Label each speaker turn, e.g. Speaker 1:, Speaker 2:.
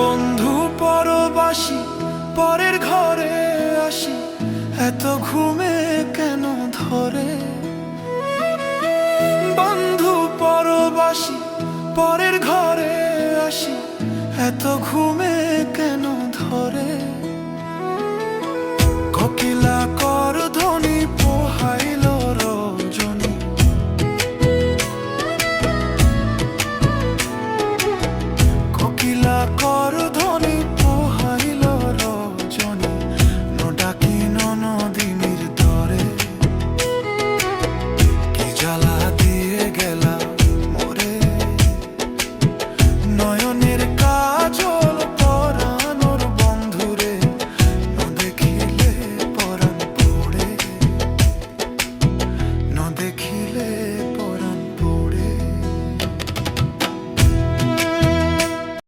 Speaker 1: বন্ধু পরবাসী, পরের ঘরে আসি, এত ঘুমে কেন ধরে? বন্ধু পরবাসী, পরের ঘরে আসি, এত ঘুমে কেন ধরে? কোকিলা কর ধ্বনি পোহাইল রজনী, কোকিলা